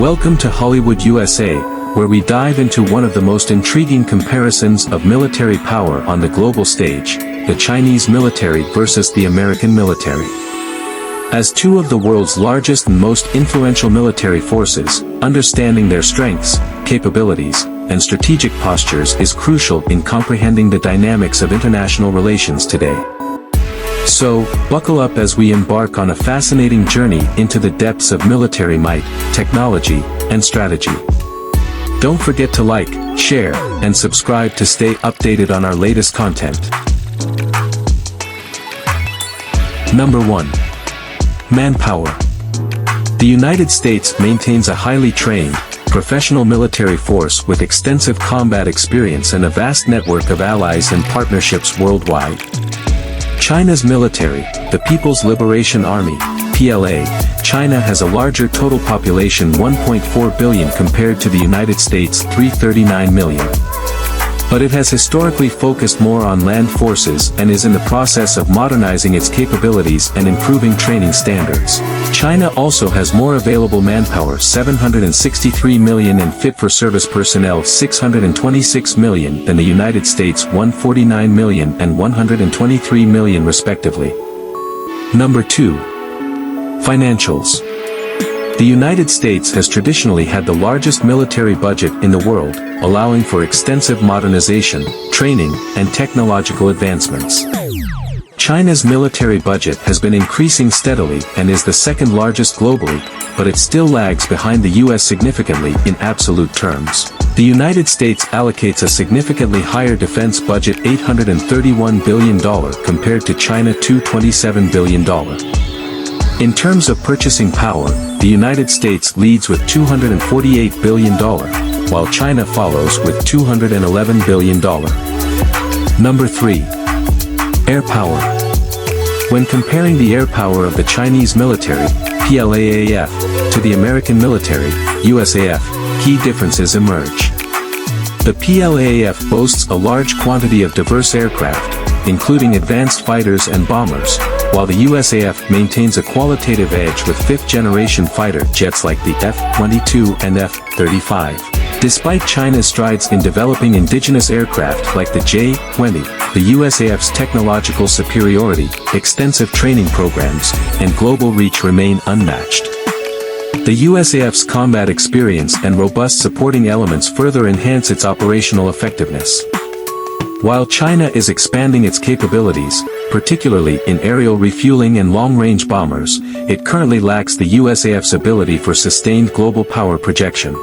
Welcome to Hollywood, USA, where we dive into one of the most intriguing comparisons of military power on the global stage, the Chinese military versus the American military. As two of the world's largest and most influential military forces, understanding their strengths, capabilities, and strategic postures is crucial in comprehending the dynamics of international relations today. So, buckle up as we embark on a fascinating journey into the depths of military might, technology, and strategy. Don't forget to like, share, and subscribe to stay updated on our latest content. Number 1. Manpower. The United States maintains a highly trained, professional military force with extensive combat experience and a vast network of allies and partnerships worldwide. China's military, the People's Liberation Army, PLA, China has a larger total population 1.4 billion compared to the United States 339 million. But it has historically focused more on land forces and is in the process of modernizing its capabilities and improving training standards. China also has more available manpower 763 million and fit-for-service personnel 626 million than the United States 149 million and 123 million respectively. Number 2. Financials. The United States has traditionally had the largest military budget in the world, allowing for extensive modernization, training, and technological advancements. China's military budget has been increasing steadily and is the second largest globally, but it still lags behind the US significantly in absolute terms. The United States allocates a significantly higher defense budget $831 billion compared to China $227 billion. In terms of purchasing power, the United States leads with $248 billion, while China follows with $211 billion. Number 3. Air power. When comparing the air power of the Chinese military, PLAAF, to the American military, USAF, key differences emerge. The PLAAF boasts a large quantity of diverse aircraft, including advanced fighters and bombers, while the USAF maintains a qualitative edge with fifth-generation fighter jets like the F-22 and F-35. Despite China's strides in developing indigenous aircraft like the J-20, the USAF's technological superiority, extensive training programs, and global reach remain unmatched. The USAF's combat experience and robust supporting elements further enhance its operational effectiveness. While China is expanding its capabilities, particularly in aerial refueling and long-range bombers, it currently lacks the USAF's ability for sustained global power projection.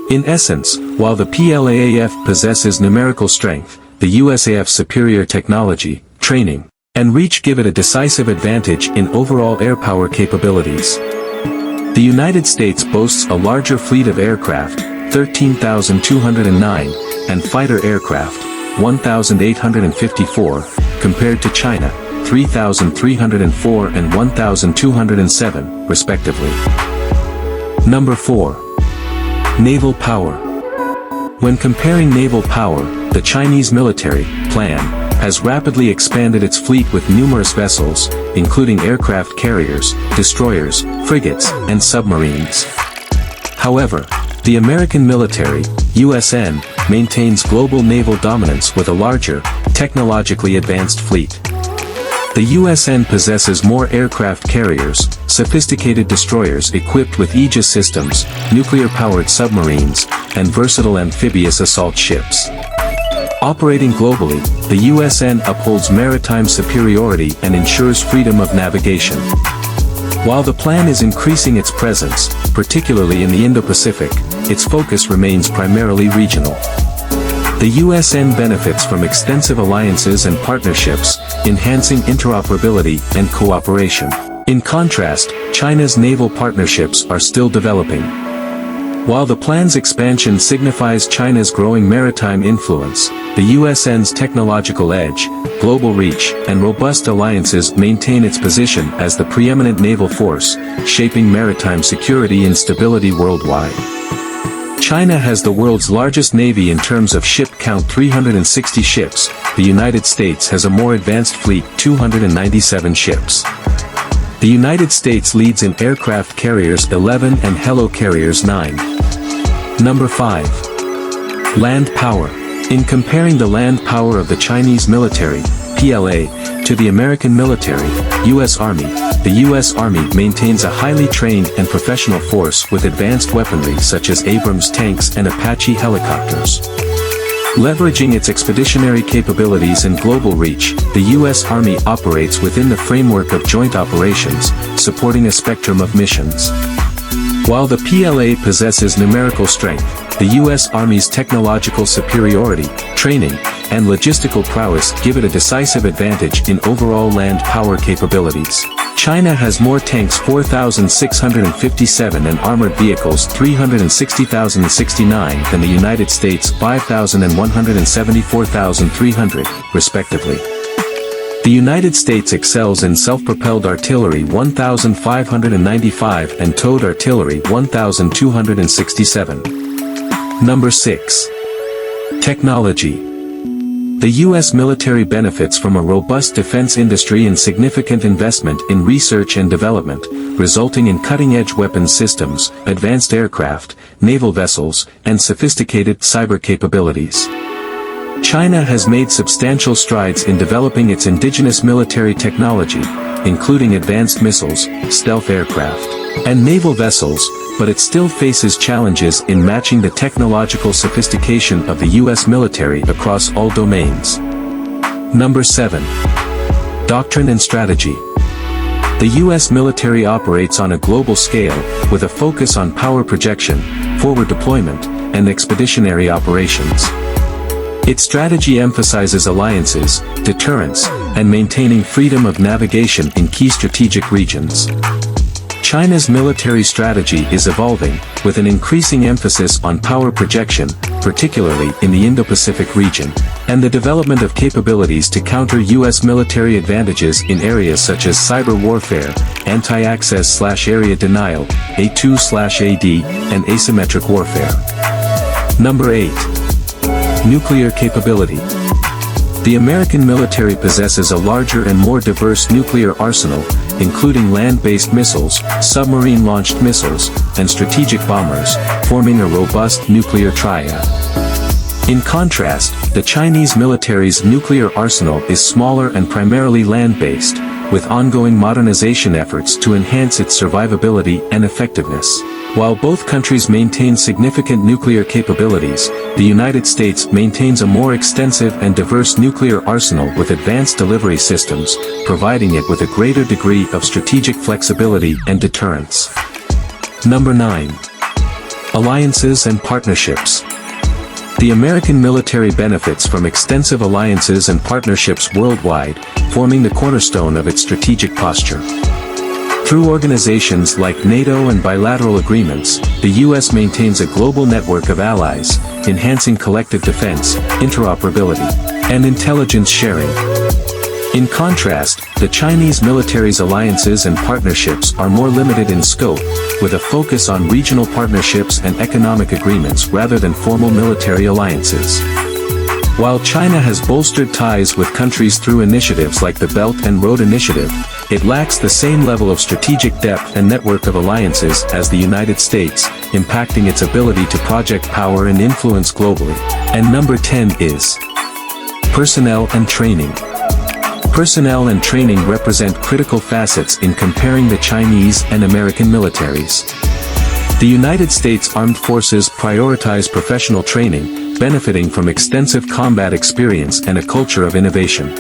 In essence, while the PLAAF possesses numerical strength, the USAF's superior technology, training, and reach give it a decisive advantage in overall air power capabilities. The United States boasts a larger fleet of aircraft, 13,209, and fighter aircraft, 1,854, compared to China, 3,304 and 1,207, respectively. Number 4. Naval power. When comparing naval power, the Chinese military, PLAN, has rapidly expanded its fleet with numerous vessels, including aircraft carriers, destroyers, frigates, and submarines. However, the American military, USN, maintains global naval dominance with a larger, technologically advanced fleet. The USN possesses more aircraft carriers, sophisticated destroyers equipped with Aegis systems, nuclear-powered submarines, and versatile amphibious assault ships. Operating globally, the USN upholds maritime superiority and ensures freedom of navigation. While the plan is increasing its presence, particularly in the Indo-Pacific, its focus remains primarily regional. The USN benefits from extensive alliances and partnerships, enhancing interoperability and cooperation. In contrast, China's naval partnerships are still developing. While the plan's expansion signifies China's growing maritime influence, the USN's technological edge, global reach, and robust alliances maintain its position as the preeminent naval force, shaping maritime security and stability worldwide. China has the world's largest navy in terms of ship count 360 ships, the United States has a more advanced fleet 297 ships. The United States leads in aircraft carriers 11 and helicarriers 9. Number 5. Land power. In comparing the land power of the Chinese military, PLA, to the American military, U.S. Army, the U.S. Army maintains a highly trained and professional force with advanced weaponry such as Abrams tanks and Apache helicopters. Leveraging its expeditionary capabilities and global reach, the U.S. Army operates within the framework of joint operations, supporting a spectrum of missions. While the PLA possesses numerical strength, the U.S. Army's technological superiority, training, and logistical prowess give it a decisive advantage in overall land power capabilities. China has more tanks 4,657 and armored vehicles 360,069 than the United States 5,000 and 174,300, respectively. The United States excels in self-propelled artillery 1,595 and towed artillery 1,267. Number 6. Technology. The U.S. military benefits from a robust defense industry and significant investment in research and development, resulting in cutting-edge weapons systems, advanced aircraft, naval vessels, and sophisticated cyber capabilities. China has made substantial strides in developing its indigenous military technology, including advanced missiles, stealth aircraft, and naval vessels, but it still faces challenges in matching the technological sophistication of the U.S. military across all domains. Number 7. Doctrine and Strategy. The U.S. military operates on a global scale, with a focus on power projection, forward deployment, and expeditionary operations. Its strategy emphasizes alliances, deterrence, and maintaining freedom of navigation in key strategic regions. China's military strategy is evolving, with an increasing emphasis on power projection, particularly in the Indo-Pacific region, and the development of capabilities to counter U.S. military advantages in areas such as cyber warfare, anti-access/area denial, A2/AD, and asymmetric warfare. Number 8. Nuclear capability. The American military possesses a larger and more diverse nuclear arsenal, including land-based missiles, submarine-launched missiles, and strategic bombers, forming a robust nuclear triad. In contrast, the Chinese military's nuclear arsenal is smaller and primarily land-based, with ongoing modernization efforts to enhance its survivability and effectiveness. While both countries maintain significant nuclear capabilities, the United States maintains a more extensive and diverse nuclear arsenal with advanced delivery systems, providing it with a greater degree of strategic flexibility and deterrence. Number 9. Alliances and partnerships. The American military benefits from extensive alliances and partnerships worldwide, forming the cornerstone of its strategic posture. Through organizations like NATO and bilateral agreements, the U.S. maintains a global network of allies, enhancing collective defense, interoperability, and intelligence sharing. In contrast, the Chinese military's alliances and partnerships are more limited in scope, with a focus on regional partnerships and economic agreements rather than formal military alliances. While China has bolstered ties with countries through initiatives like the Belt and Road Initiative, it lacks the same level of strategic depth and network of alliances as the United States, impacting its ability to project power and influence globally. And number 10 is personnel and training. Personnel and training represent critical facets in comparing the Chinese and American militaries. The United States Armed Forces prioritize professional training, benefiting from extensive combat experience and a culture of innovation.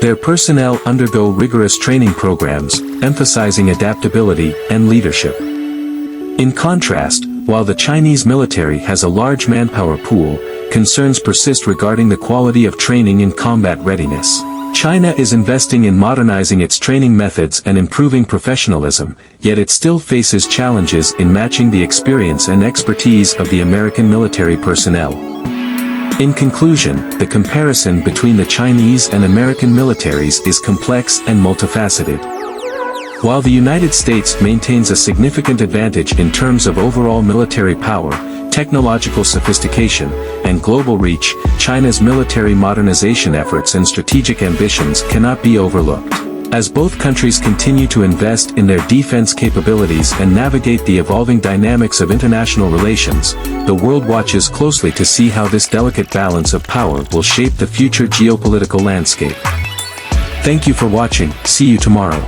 Their personnel undergo rigorous training programs, emphasizing adaptability and leadership. In contrast, while the Chinese military has a large manpower pool, concerns persist regarding the quality of training and combat readiness. China is investing in modernizing its training methods and improving professionalism, yet it still faces challenges in matching the experience and expertise of the American military personnel. In conclusion, the comparison between the Chinese and American militaries is complex and multifaceted. While the United States maintains a significant advantage in terms of overall military power, technological sophistication, and global reach, China's military modernization efforts and strategic ambitions cannot be overlooked. As both countries continue to invest in their defense capabilities and navigate the evolving dynamics of international relations, the world watches closely to see how this delicate balance of power will shape the future geopolitical landscape. Thank you for watching. See you tomorrow.